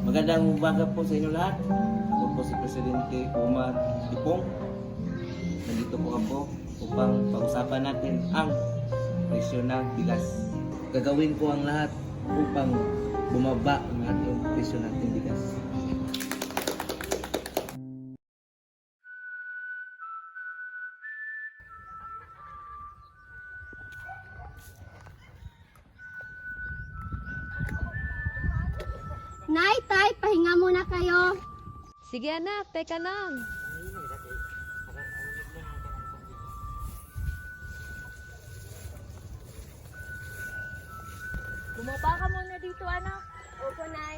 Magandang umaga po sa inyo lahat. Ako po si Presidente Omar Dipong. Nandito po ako upang pag-usapan natin ang presyo ng bigas. Gagawin ko ang lahat upang bumaba ang ating presyo natin bigas. Nay, tay, pahinga muna kayo. Sige anak, teka lang. Bumaba ka muna dito anak. Opo, Nay.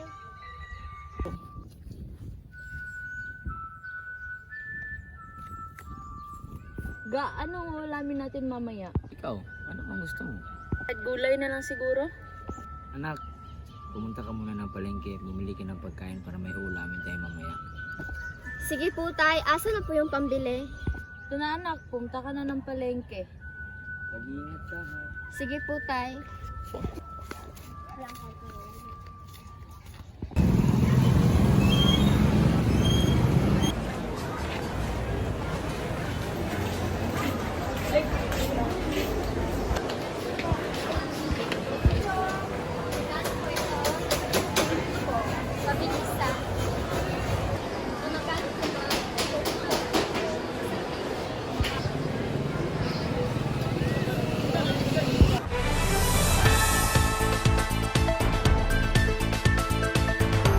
Anong ulamin natin mamaya? Ikaw, ano bang gusto mo? At gulay na lang siguro? Anak, pumunta ka muna ng palengke at bumili ka ng pagkain para may ulamin tayo mamaya. Sige po, tay. Asa na po yung pambili? Ito na anak, pumunta ka na ng palengke. Mag-iingat ka ha. Sige po, tay.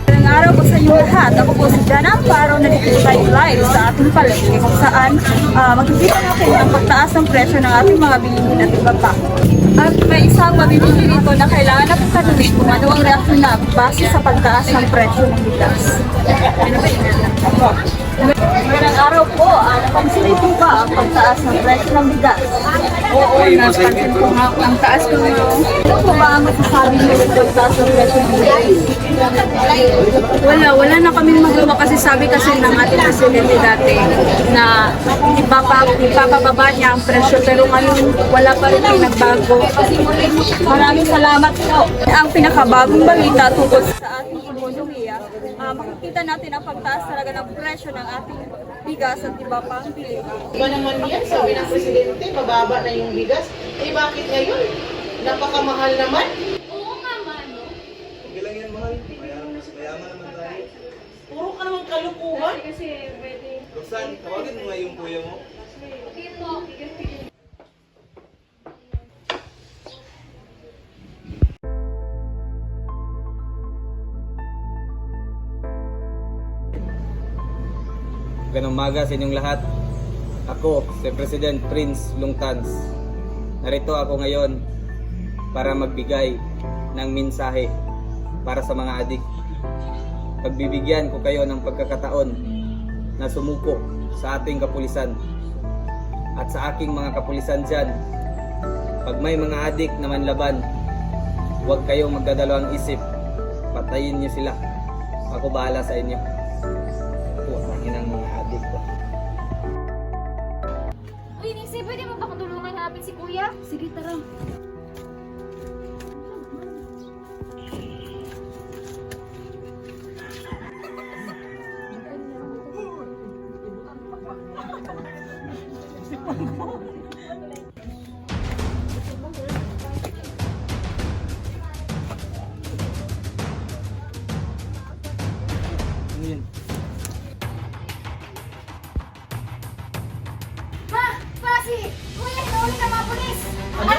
Magandang araw po sa inyo lahat. Ako po si Jana Amparo na dito tayo live sa ating palengke kung saan makikita natin ang pagtaas ng presyo ng ating mga bilihin at iba pa. At may isang mabibili rito na kailangan natin tanungin kung ano ang reaksyon na base sa pagtaas ng presyo ng bigas. Magandang araw po. Napansin po ba ang pagtaas ng presyo ng bigas? Oo, napansin ko nga ang taas ko ngayon. Ano po ba ang masasabi niyo sa pagtaas ng presyo ng bigas? Wala na kami magawa kasi sabi kasi ng ating presidente dati na ipapababa niya ang presyo pero ngayon wala pa rin yung nagbago. Maraming salamat po. Ang pinakabagong balita tungkol sa ating ekonomiya, makikita natin ang pagtaas talaga ng presyo ng ating bigas at iba pang bilihin. Iba naman yan, sabi ng presidente, mababa na yung bigas. Eh bakit ngayon? Napakamahal naman. Okay lang yan, mahal. Mayaman naman tayo. Puro ka naman kalukuhan. Roxanne, tawagin mo nga yung kuya mo. Magandang umaga sa inyong lahat. Ako, si President Prince Lungtans. Narito ako ngayon para magbigay ng mensahe para sa mga adik. Pagbibigyan ko kayo ng pagkakataon na sumuko sa ating kapulisan at sa aking mga kapulisan dyan. Pag may mga adik na manlaban, huwag kayong magdadalawang isip. Patayin niyo sila. Ako bahala sa inyo. Putangin ang mga adik ko. Uy, Nixie, pwede mo ba akong tulungan hanapin si Kuya? Sige, tara. Ano yun? Ma! Pasi! Kuya, hinuli ka mga pulis! Ano?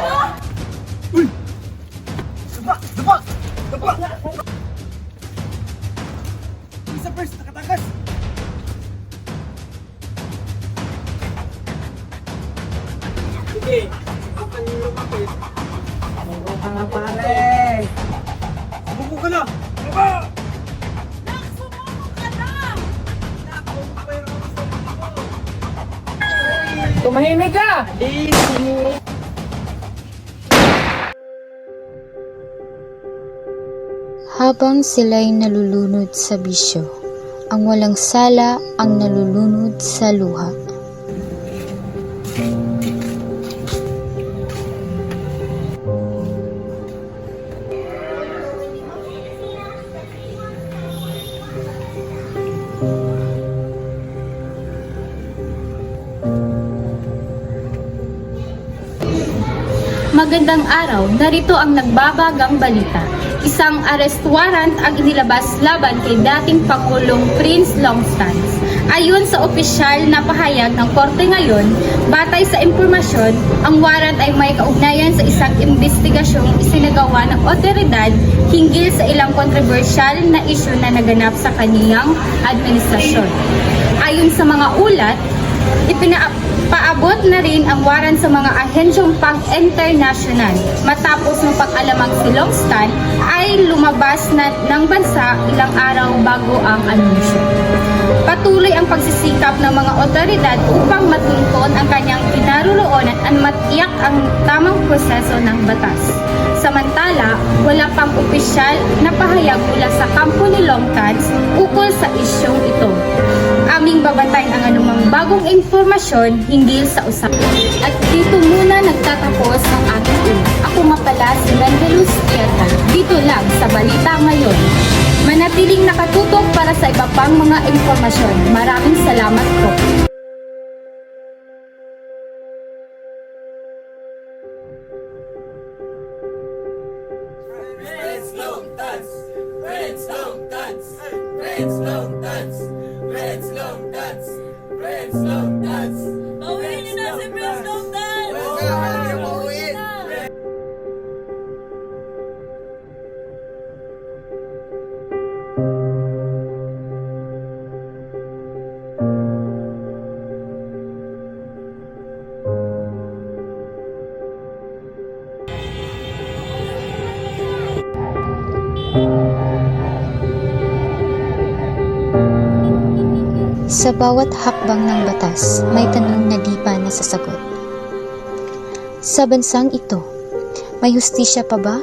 Isa first, nakatakas! Sige, ang kanino kapit. Subuko ka na pare! Subuko ka na! Baba! Tumahimik ka! Habang sila'y nalulunod sa bisyo, ang walang sala ang nalulunod sa luha. Magandang araw, narito ang nagbabagang balita. Isang arrest warrant ang inilabas laban kay dating Pangulong Prince Longstance. Ayon sa opisyal na pahayag ng korte ngayon, batay sa impormasyon, ang warrant ay may kaugnayan sa isang investigasyong isinagawa ng otoridad hinggil sa ilang kontrobersyal na isyu na naganap sa kaniyang administrasyon. Ayon sa mga ulat, paabot na rin ang warrant sa mga ahensyong pang-international matapos ng pag-alamang si Longstan ay lumabas na ng bansa ilang araw bago ang anunsyo. Patuloy ang pagsisikap ng mga otoridad upang matuntun ang kanyang kinaroroonan at matiyak ang tamang proseso ng batas. Samantala, wala pang opisyal na pahayag mula sa kampo ni Longstance ukol sa isyong ito. Aming babantayan ang anumang bagong informasyon hinggil sa usapan. At dito muna nagtatapos ang ating ulat. Ako mapala si Mendelus Pieta. Dito lang sa Balita Ngayon. Manatiling nakatutok para sa iba pang mga informasyon. Maraming salamat po. Prince Longstance! Prince Longstance! Prince Longstance! Prince Longstance! Prince Longstance! Bawiin niyo na si Prince Longstance! Bawiin! Sa bawat hakbang ng batas, may tanong na di pa nasasagot. Sa bansang ito, may hustisya pa ba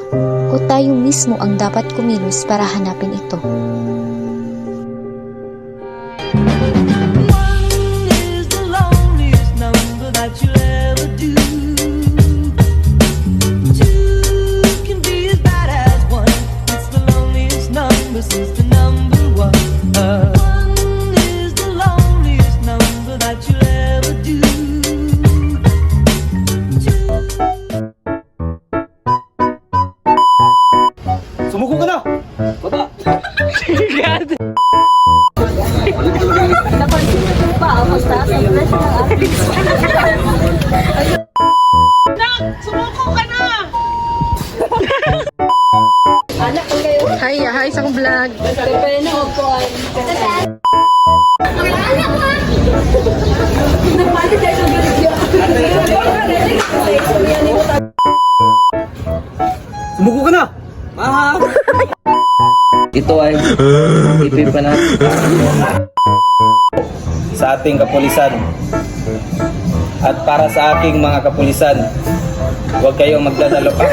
o tayo mismo ang dapat kumilos para hanapin ito? Is the loneliest number that you'll ever do. Two can be as bad as one. It's the loneliest number since the number one. One is the loneliest number that you'll ever do. Sumuko ka na! Baba! Napansin ko pa ang mataas ang presyo ng ating Sumuko ka na! anak ko kayo. Hi sa kong vlog. Pero na po ay Sumuko ka na! Ito ay ipipan natin sa ating kapulisan. At para sa aking mga kapulisan, huwag kayong magdadalo pa.